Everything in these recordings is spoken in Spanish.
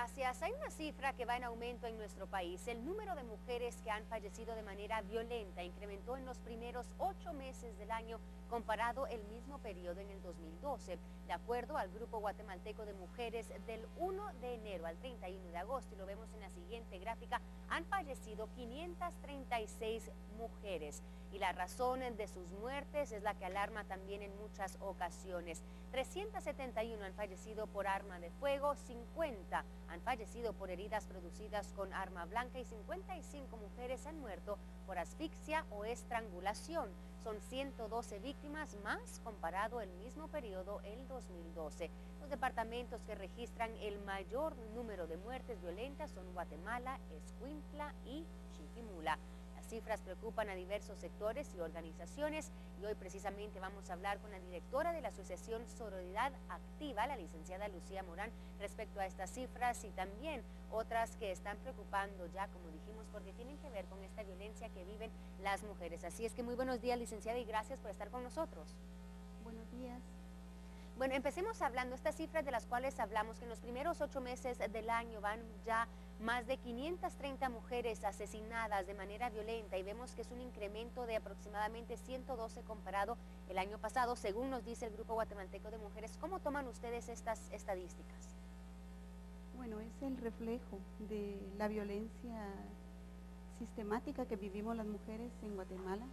Gracias. Hay una cifra que va en aumento en nuestro país. El número de mujeres que han fallecido de manera violenta incrementó en los primeros 8 meses del año comparado el mismo periodo en el 2012. De acuerdo al Grupo Guatemalteco de Mujeres, del 1 de enero al 31 de agosto, y lo vemos en la siguiente gráfica, han fallecido 536 mujeres. Y la razón de sus muertes es la que alarma también en muchas ocasiones. 371 han fallecido por arma de fuego, 50 han fallecido por heridas producidas con arma blanca y 55 mujeres han muerto por asfixia o estrangulación. Son 112 víctimas más comparado el mismo periodo el 2012. Los departamentos que registran el mayor número de muertes violentas son Guatemala, Escuintla y Chiquimula. Las cifras preocupan a diversos sectores y organizaciones y hoy precisamente vamos a hablar con la directora de la Asociación Sororidad Activa, la licenciada Lucía Morán, respecto a estas cifras y también otras que están preocupando ya, como dijimos, porque tienen que ver con esta violencia que viven las mujeres. Así es que muy buenos días, licenciada, y gracias por estar con nosotros. Buenos días. Bueno, empecemos hablando, estas cifras de las cuales hablamos, que en los primeros 8 meses del año van ya más de 530 mujeres asesinadas de manera violenta y vemos que es un incremento de aproximadamente 112 comparado el año pasado, según nos dice el Grupo Guatemalteco de Mujeres. ¿Cómo toman ustedes estas estadísticas? Bueno, es el reflejo de la violencia sistemática que vivimos las mujeres en Guatemala,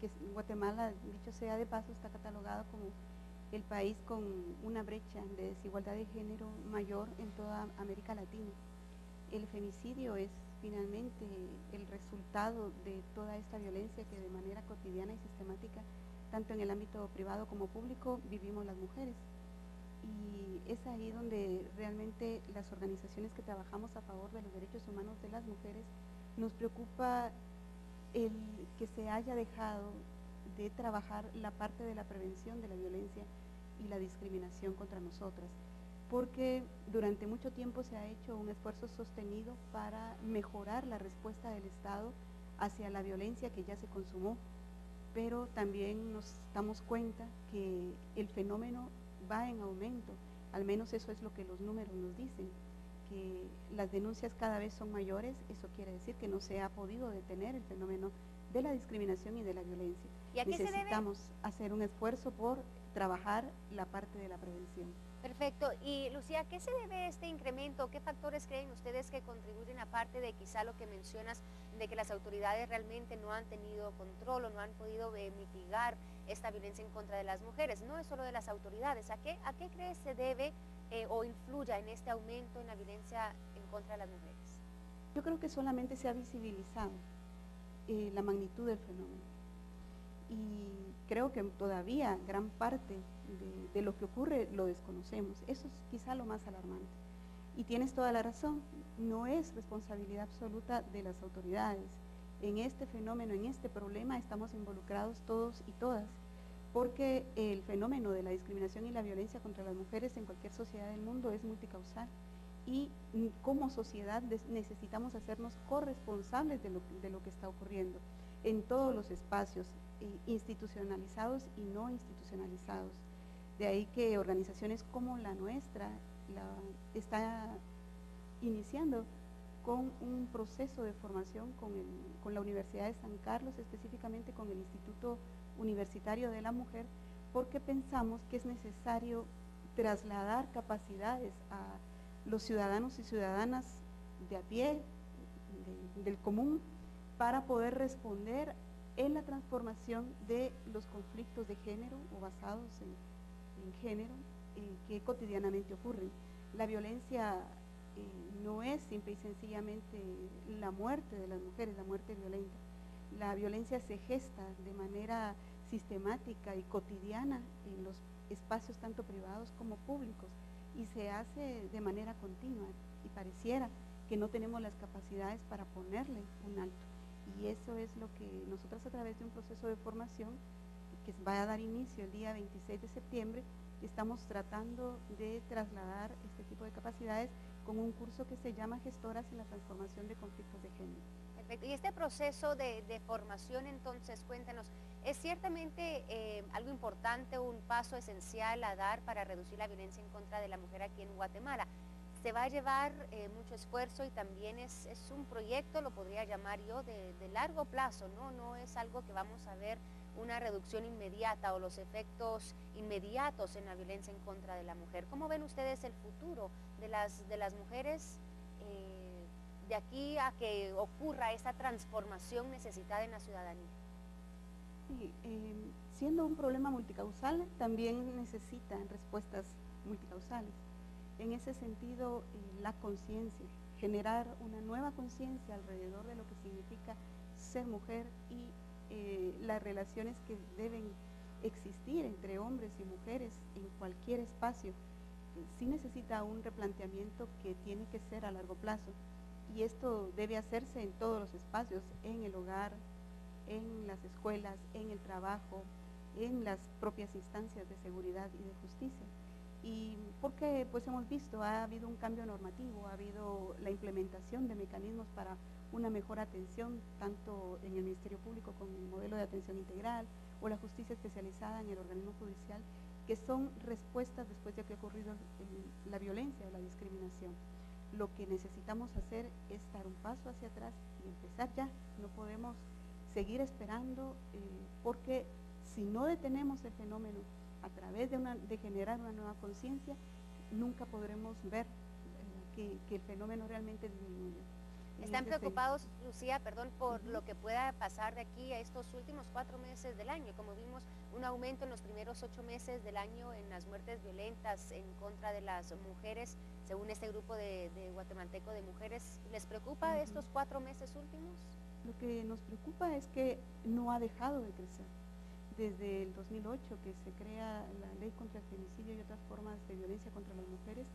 que Guatemala, dicho sea de paso, está catalogado como el país con una brecha de desigualdad de género mayor en toda América Latina. El femicidio es finalmente el resultado de toda esta violencia que de manera cotidiana y sistemática, tanto en el ámbito privado como público, vivimos las mujeres. Y es ahí donde realmente las organizaciones que trabajamos a favor de los derechos humanos de las mujeres nos preocupa el que se haya dejado de trabajar la parte de la prevención de la violencia y la discriminación contra nosotras, porque durante mucho tiempo se ha hecho un esfuerzo sostenido para mejorar la respuesta del Estado hacia la violencia que ya se consumó, pero también nos damos cuenta que el fenómeno va en aumento, al menos eso es lo que los números nos dicen, que las denuncias cada vez son mayores. Eso quiere decir que no se ha podido detener el fenómeno de la discriminación y de la violencia. ¿Y a qué Necesitamos hacer un esfuerzo por trabajar la parte de la prevención. Perfecto. Y Lucía, ¿a qué se debe este incremento? ¿Qué factores creen ustedes que contribuyen, aparte de quizá lo que mencionas, de que las autoridades realmente no han tenido control o no han podido mitigar esta violencia en contra de las mujeres? No es solo de las autoridades. ¿A qué crees se debe o influya en este aumento en la violencia en contra de las mujeres? Yo creo que solamente se ha visibilizado la magnitud del fenómeno. Y creo que todavía gran parte de lo que ocurre lo desconocemos. Eso es quizá lo más alarmante. Y tienes toda la razón, no es responsabilidad absoluta de las autoridades. En este fenómeno, en este problema estamos involucrados todos y todas, porque el fenómeno de la discriminación y la violencia contra las mujeres en cualquier sociedad del mundo es multicausal. Y como sociedad necesitamos hacernos corresponsables de lo que está ocurriendo en todos los espacios, institucionalizados y no institucionalizados. De ahí que organizaciones como la nuestra está iniciando con un proceso de formación con la Universidad de San Carlos, específicamente con el Instituto Universitario de la Mujer, porque pensamos que es necesario trasladar capacidades a los ciudadanos y ciudadanas de a pie, del común, para poder responder en la transformación de los conflictos de género o basados en género que cotidianamente ocurren. La violencia no es simple y sencillamente la muerte de las mujeres, la muerte violenta. La violencia se gesta de manera sistemática y cotidiana en los espacios tanto privados como públicos y se hace de manera continua y pareciera que no tenemos las capacidades para ponerle un alto. Y eso es lo que nosotros, a través de un proceso de formación que va a dar inicio el día 26 de septiembre, estamos tratando de trasladar este tipo de capacidades con un curso que se llama Gestoras en la Transformación de Conflictos de Género. Perfecto. Y este proceso de formación, entonces, cuéntanos, ¿es ciertamente algo importante, un paso esencial a dar para reducir la violencia en contra de la mujer aquí en Guatemala? se va a llevar mucho esfuerzo y también es un proyecto, lo podría llamar yo, de largo plazo, ¿no? No es algo que vamos a ver una reducción inmediata o los efectos inmediatos en la violencia en contra de la mujer. ¿Cómo ven ustedes el futuro de las mujeres de aquí a que ocurra esa transformación necesitada en la ciudadanía? Sí, siendo un problema multicausal, también necesitan respuestas multicausales. En ese sentido, la conciencia, generar una nueva conciencia alrededor de lo que significa ser mujer y las relaciones que deben existir entre hombres y mujeres en cualquier espacio, sí necesita un replanteamiento que tiene que ser a largo plazo. Y esto debe hacerse en todos los espacios, en el hogar, en las escuelas, en el trabajo, en las propias instancias de seguridad y de justicia. Y porque pues hemos visto, ha habido un cambio normativo, ha habido la implementación de mecanismos para una mejor atención, tanto en el Ministerio Público con el modelo de atención integral o la justicia especializada en el organismo judicial, que son respuestas después de que ha ocurrido la violencia o la discriminación. Lo que necesitamos hacer es dar un paso hacia atrás y empezar ya. No podemos seguir esperando porque si no detenemos el fenómeno a través de generar una nueva conciencia, nunca podremos ver que el fenómeno realmente disminuye. ¿Están preocupados, Lucía, por lo que pueda pasar de aquí a estos últimos 4 meses del año? Como vimos, un aumento en los primeros 8 meses del año en las muertes violentas en contra de las mujeres, según este grupo de guatemalteco de mujeres. ¿Les preocupa estos 4 meses últimos? Lo que nos preocupa es que no ha dejado de crecer. Desde el 2008, que se crea la ley contra el femicidio y otras formas de violencia contra las mujeres,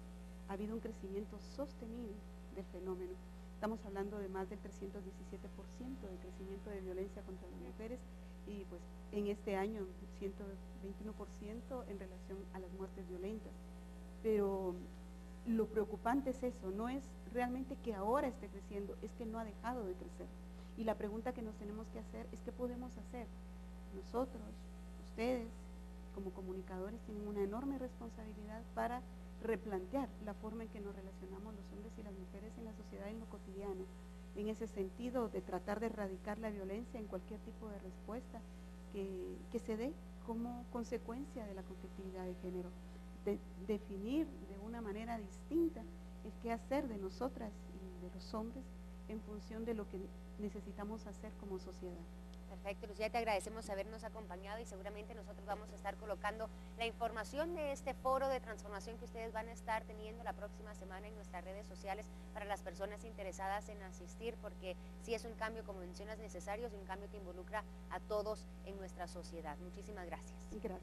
ha habido un crecimiento sostenido del fenómeno. Estamos hablando de más del 317% de crecimiento de violencia contra las mujeres y pues en este año 121% en relación a las muertes violentas. Pero lo preocupante es eso, no es realmente que ahora esté creciendo, es que no ha dejado de crecer. Y la pregunta que nos tenemos que hacer es ¿qué podemos hacer? Nosotros, ustedes, como comunicadores, tienen una enorme responsabilidad para replantear la forma en que nos relacionamos los hombres y las mujeres en la sociedad en lo cotidiano, en ese sentido de tratar de erradicar la violencia en cualquier tipo de respuesta que se dé como consecuencia de la conflictividad de género, de definir de una manera distinta el qué hacer de nosotras y de los hombres en función de lo que necesitamos hacer como sociedad. Perfecto, Lucía, te agradecemos habernos acompañado y seguramente nosotros vamos a estar colocando la información de este foro de transformación que ustedes van a estar teniendo la próxima semana en nuestras redes sociales para las personas interesadas en asistir, porque sí es un cambio, como mencionas, necesario, es un cambio que involucra a todos en nuestra sociedad. Muchísimas gracias. Gracias.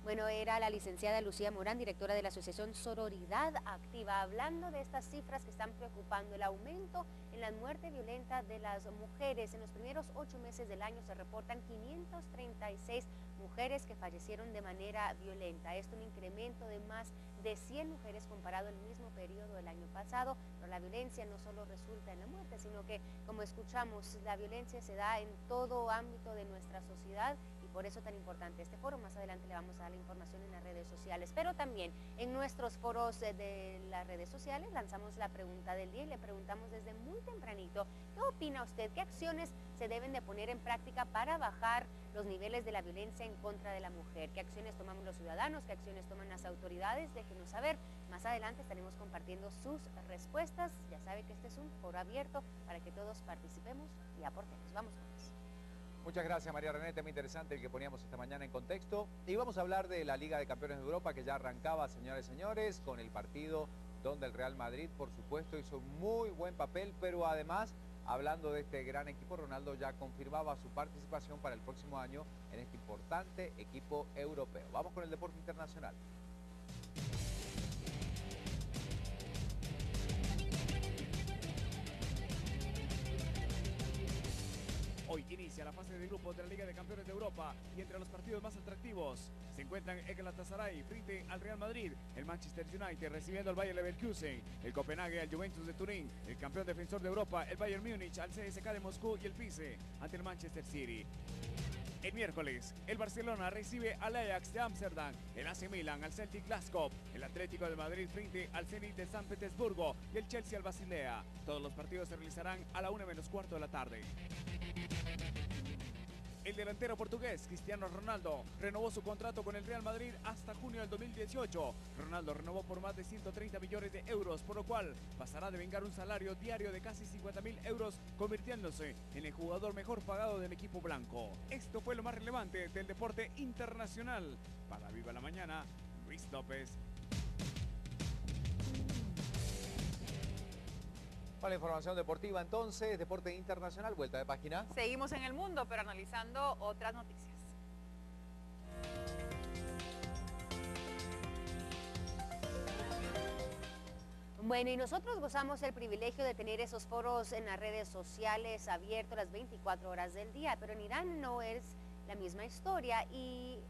Bueno, era la licenciada Lucía Morán, directora de la Asociación Sororidad Activa, hablando de estas cifras que están preocupando, el aumento en la muerte violenta de las mujeres. En los primeros 8 meses del año se reportan 536 mujeres que fallecieron de manera violenta. Esto es un incremento de más de 100 mujeres comparado al mismo periodo del año pasado, pero la violencia no solo resulta en la muerte, sino que, como escuchamos, la violencia se da en todo ámbito de nuestra sociedad y por eso tan importante este foro. Más adelante le vamos a dar la información en las redes sociales, pero también en nuestros foros de las redes sociales lanzamos la pregunta del día y le preguntamos desde muy tempranito, ¿qué opina usted? ¿Qué acciones se deben de poner en práctica para bajar los niveles de la violencia en contra de la mujer? ¿Qué acciones tomamos los ciudadanos? ¿Qué acciones toman las autoridades? Déjenos saber. Más adelante estaremos compartiendo sus respuestas. Ya sabe que este es un foro abierto para que todos participemos y aportemos. Vamos con eso. Muchas gracias, María René, tema interesante el que poníamos esta mañana en contexto. Y vamos a hablar de la Liga de Campeones de Europa, que ya arrancaba, señores y señores, con el partido donde el Real Madrid, por supuesto, hizo un muy buen papel, pero además, hablando de este gran equipo, Ronaldo ya confirmaba su participación para el próximo año en este importante equipo europeo. Vamos con el deporte internacional. Hoy inicia la fase de grupos de la Liga de Campeones de Europa y entre los partidos más atractivos se encuentran el Galatasaray frente al Real Madrid, el Manchester United recibiendo al Bayer Leverkusen, el Copenhague al Juventus de Turín, el campeón defensor de Europa, el Bayern Múnich al CSKA de Moscú y el PISE ante el Manchester City. El miércoles, el Barcelona recibe al Ajax de Ámsterdam, el AC Milan al Celtic Glasgow, el Atlético de Madrid frente al Zenit de San Petersburgo y el Chelsea al Basilea. Todos los partidos se realizarán a la 1:15 de la tarde. El delantero portugués Cristiano Ronaldo renovó su contrato con el Real Madrid hasta junio del 2018. Ronaldo renovó por más de 130 millones de euros, por lo cual pasará de vengar un salario diario de casi 50.000 euros, convirtiéndose en el jugador mejor pagado del equipo blanco. Esto fue lo más relevante del deporte internacional. Para Viva la Mañana, Luis López. Con la información deportiva entonces, deporte internacional, vuelta de página. Seguimos en el mundo, pero analizando otras noticias. Bueno, y nosotros gozamos el privilegio de tener esos foros en las redes sociales abiertos las 24 horas del día, pero en Irán no es la misma historia y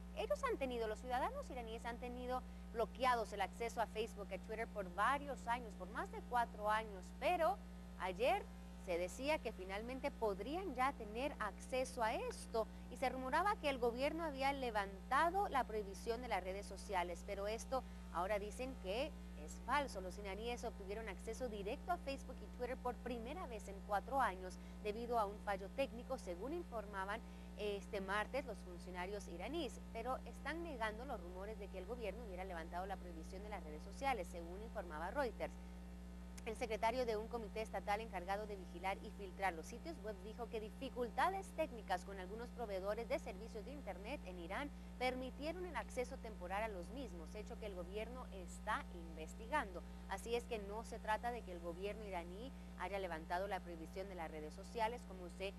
los ciudadanos iraníes han tenido bloqueados el acceso a Facebook, a Twitter por varios años, por más de 4 años, pero ayer se decía que finalmente podrían ya tener acceso a esto y se rumoraba que el gobierno había levantado la prohibición de las redes sociales, pero esto ahora dicen que es falso. Los iraníes obtuvieron acceso directo a Facebook y Twitter por primera vez en 4 años debido a un fallo técnico, según informaban este martes los funcionarios iraníes, pero están negando los rumores de que el gobierno hubiera levantado la prohibición de las redes sociales, según informaba Reuters. El secretario de un comité estatal encargado de vigilar y filtrar los sitios web dijo que dificultades técnicas con algunos proveedores de servicios de Internet en Irán permitieron el acceso temporal a los mismos, hecho que el gobierno está investigando. Así es que no se trata de que el gobierno iraní haya levantado la prohibición de las redes sociales como se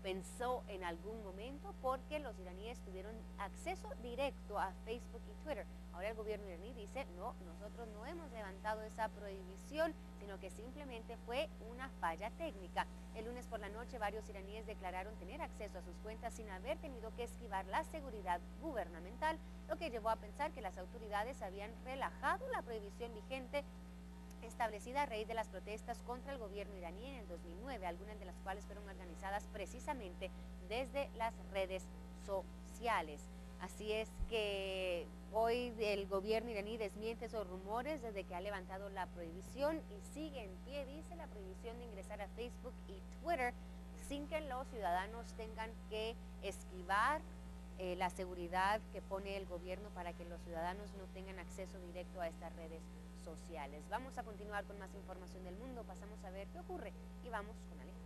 pensó en algún momento, porque los iraníes tuvieron acceso directo a Facebook y Twitter. Ahora el gobierno iraní dice, no, nosotros no hemos levantado esa prohibición, sino que simplemente fue una falla técnica. El lunes por la noche varios iraníes declararon tener acceso a sus cuentas sin haber tenido que esquivar la seguridad gubernamental, lo que llevó a pensar que las autoridades habían relajado la prohibición vigente establecida a raíz de las protestas contra el gobierno iraní en el 2009, algunas de las cuales fueron organizadas precisamente desde las redes sociales. Así es que hoy el gobierno iraní desmiente esos rumores desde que ha levantado la prohibición y sigue en pie, dice, la prohibición de ingresar a Facebook y Twitter sin que los ciudadanos tengan que esquivar la seguridad que pone el gobierno para que los ciudadanos no tengan acceso directo a estas redes sociales. Vamos a continuar con más información del mundo, pasamos a ver qué ocurre y vamos con Alejandro.